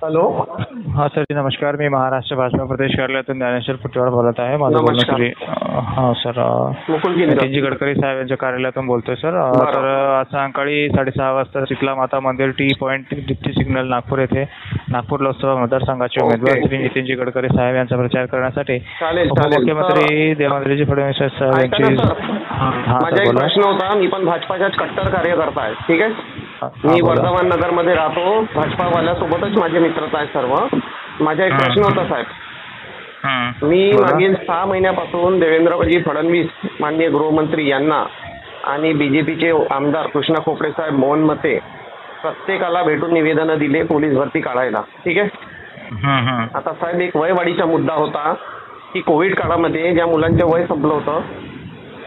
Hello. हां sir जी नमस्कार. मी महाराष्ट्र भाजपा प्रदेश कार्यालयातून ज्ञानेश्वर पुटेवाड बोलत आहे. माझं बोलणं नमस्कार. हां सर मुकुल गिंजर. नितीनजी गडकरी साहेब यांच्या कार्यालयातून बोलतोय सर. बरं. तर आज सायंकाळी 6:30 वाजता शीतला माता मंदिर T point Deepti signal Nagpur येथे नागपूर लोकसभा मतदारसंघाचे उमेदवार ओके. श्री नितीनजी गडकरी साहेब यांचा प्रचार करण्यासाठी चालेल. उपमुख्यमंत्री देवेंद्रजी फडणवीस साहेब ऐका ना यांची. सर, हां माझा सर एक बोला. प्रश्न होता. मी पण भाजपाच्याच कट्टर कार्यकर्ता आहे. ठीक आहे. हां, मी बोला. वर्धमान नगरमध्ये राहतो. भाजपावाल्यासोबतच माझे मित्रता आहेत सर्व. माझा एक प्रश्न होता साहेब. मी बोला. मागील 6 महिन्यापासून देवेंद्रजी फडणवीस माननीय गृहमंत्री यांना आणि बीजेपीचे आमदार कृष्णा खोपडे साहेब, मोहन मते प्रत्येकाला भेटून निवेदनं दिले पोलीस भरती काढायला. ठीक आहे. आता साहेब एक वयवाढीचा मुद्दा होता की कोविड काळामध्ये ज्या मुलांचं वय संपलं होतं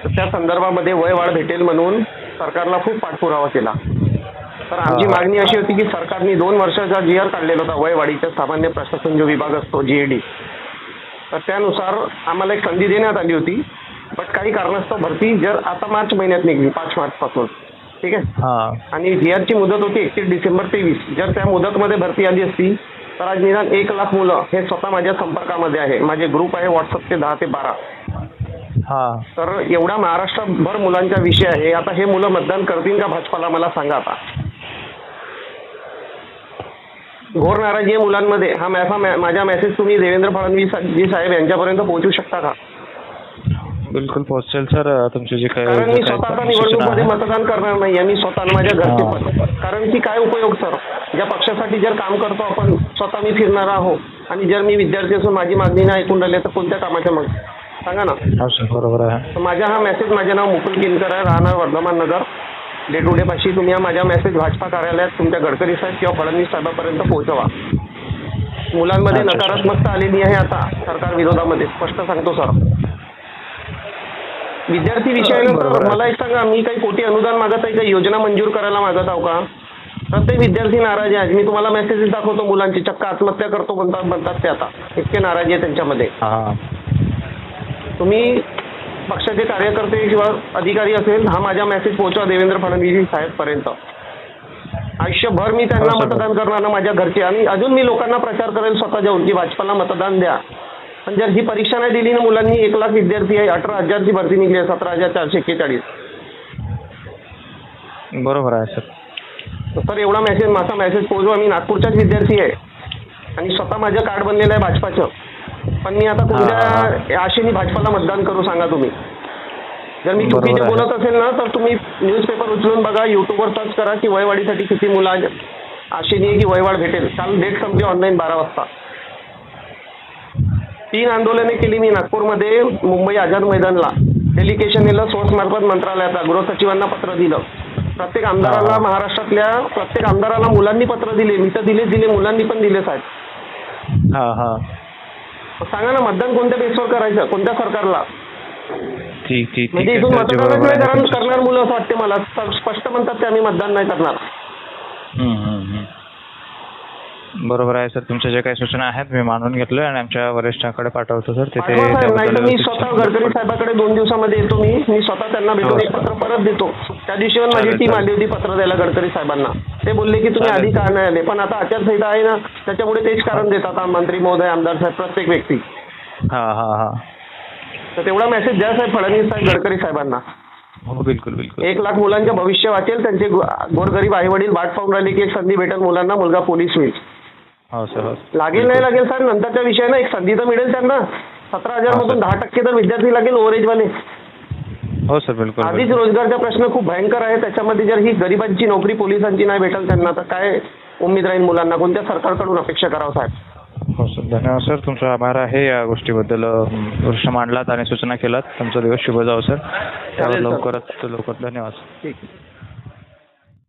त्या संदर्भामध्ये वयवाढ भेटेल म्हणून सरकारला खूप पाठपुरावा केला. तर आमची मागणी अशी होती की सरकारने 2 वर्षाचा GR काढलेला होता वयवाढीचा सामान्य प्रशासन जो विभाग असतो GAD. तर त्यानुसार आम्हाला एक संधी देण्यात आली होती. बट काही कारणास्तव भरती जर आता मार्च महिन्यात निघली 5 मार्चपासून. ठीक आहे. आणि GRची मुदत होती 31 डिसेंबर 23. जर त्या मुदतमध्ये भरती आली असती तर आज निदान 1 लाख मुलं हे स्वतः माझ्या संपर्कामध्ये आहे. माझे ग्रुप आहे व्हॉट्सअपचे 10 ते 12. तर एवढा महाराष्ट्रभर मुलांचा विषय आहे. आता हे मुलं मतदान करतील का भाजपाला मला सांगा. आता घोर नाराजी आहे मुलांमध्ये. हा माझा मेसेज तुम्ही देवेंद्र फडणवीस जी साहेब यांच्यापर्यंत पोहोचू शकता का? बिलकुल पोहोचेल सर. तुमचे जे काही कारण मी स्वतः आता निवडणुकीमध्ये मतदान करणार नाही. मी स्वतः माझ्या घरचे पण. कारण की काय उपयोग सर, ज्या पक्षासाठी जर काम करतो आपण, स्वतः मी फिरणार आहो आणि जर मी विद्यार्थी असून माझी मागणी नाही ऐकून राहिले तर कोणत्या कामाच्या मग सांगा ना. बरोबर आहे. माझा हा मेसेज, माझे नाव मुकुल गिंजर आहे, राहणार वर्धमान नगर. डे टू डे पाशी तुम्ही हा माझा मेसेज भाजपा कार्यालयात तुमच्या गडकरी साहेब किंवा फडणवीस साहेबांपर्यंत पोहोचवा. मुलांमध्ये नकारात्मकता आलेली आहे आता सरकार विरोधामध्ये, स्पष्ट सांगतो सर. विद्यार्थी विषयानंतर मला एक सांगा, मी काही कोटी अनुदान मागत आहे, काही योजना मंजूर करायला मागत आहो का? प्रत्येक विद्यार्थी नाराज आहे. मी तुम्हाला मेसेजेस दाखवतो मुलांची, चक्क आत्महत्या करतो म्हणतात ते आता. इतके नाराजी आहे त्यांच्यामध्ये. तुम्ही पक्षाचे कार्यकर्ते किंवा अधिकारी असेल, हा माझा मेसेज पोहोचवा देवेंद्र फडणवीस साहेबपर्यंत. आयुष्यभर मी त्यांना मतदान करणार ना माझ्या घरचे. आणि अजून मी लोकांना प्रचार करेल स्वतः जाऊन की भाजपाला मतदान द्या. पण जर ही परीक्षा नाही दिली ना मुलांनी, 1 लाख विद्यार्थी आहे, 18,000ची भरती निघली आहे, 17,441. बरोबर आहे सर. सर एवढा माझा मेसेज पोहोचवा. मी नागपूरचाच विद्यार्थी आहे आणि स्वतः माझं कार्ड बनलेलं आहे भाजपाचं. पण मी आता तुमच्या आशेने भाजपाला मतदान करू सांगा तुम्ही. जर मी चुकीचे बोलत असेल ना तर तुम्ही न्यूजपेपर उचलून बघा, यूट्यूबवर सर्च करा की वयवाढीसाठी किती मुलं आशेने की वयवाढ भेटेल. काल डेट संपली ऑनलाईन 12 वाजता. 3 आंदोलने केली मी नागपूरमध्ये, मुंबई आझाद मैदानला डेलिगेशन नेलं, सोर्स मार्फत मंत्रालयाचा गृहसचिवांना पत्र दिलं. प्रत्येक आमदाराला, महाराष्ट्रातल्या प्रत्येक आमदाराला मुलांनी पत्र दिले. मी तर दिले, मुलांनी पण दिले साहेब. सांगा ना मतदान कोणत्या बेसवर करायचं, कोणत्या सरकारला? म्हणजे इथून मतदानच नाही करणार मुलं असं वाटते मला. स्पष्ट म्हणतात ते आम्ही मतदान नाही करणार. बरोबर आहे सर. तुमच्या ज्या काही सूचना आहेत मी मानून घेतलोय आणि आमच्या वरिष्ठांकडे पाठवतो सर. तिथे नाही तर मी स्वतः गडकरी साहेबांकडे 2 दिवसामध्ये येतो. मी स्वतः त्यांना भेटून एक पत्र परत देतो. त्या दिवशी माझी टीम आली होती पत्र द्यायला गडकरी साहेबांना. ते बोलले की तुम्ही आधी का नाही आले, पण आता आचारसंहिता आहे ना त्याच्यामुळे तेच कारण देतात मंत्री महोदय, आमदार साहेब, प्रत्येक व्यक्ती. तर तेवढा मेसेज द्या साहेब फडणवीस साहेब गडकरी साहेबांना. बिलकुल. 1 लाख मुलांचे भविष्य वाचेल. त्यांचे गोरगरीब आई वडील वाट पाहून राहिले की एक संधी भेटेल मुलांना, मुलगा पोलीस होईल. लागेल नाही लागेल साहेब नंतरच्या विषयानं एक संधी तर मिळेल त्यांना. 17,000 मधून 10% तर विद्यार्थी लागेल ओव्हरेजवाले. हो सर बिलकुल. आधीच रोजगारचा प्रश्न खूप भयंकर आहे. त्याच्यामध्ये जर ही गरिबांची नोकरी पोलिसांची नाही भेटेल त्यांना तर काय उमेद राहील मुलांना? कोणत्या सरकारकडून अपेक्षा करावं साहेब? हो सर धन्यवाद सर. तुमचा आभार आहे या गोष्टीबद्दल प्रश्न मांडलात आणि सूचना केलात. तुमचा दिवस शुभ जावो सर. लवकरात लवकर धन्यवाद. ठीक आहे.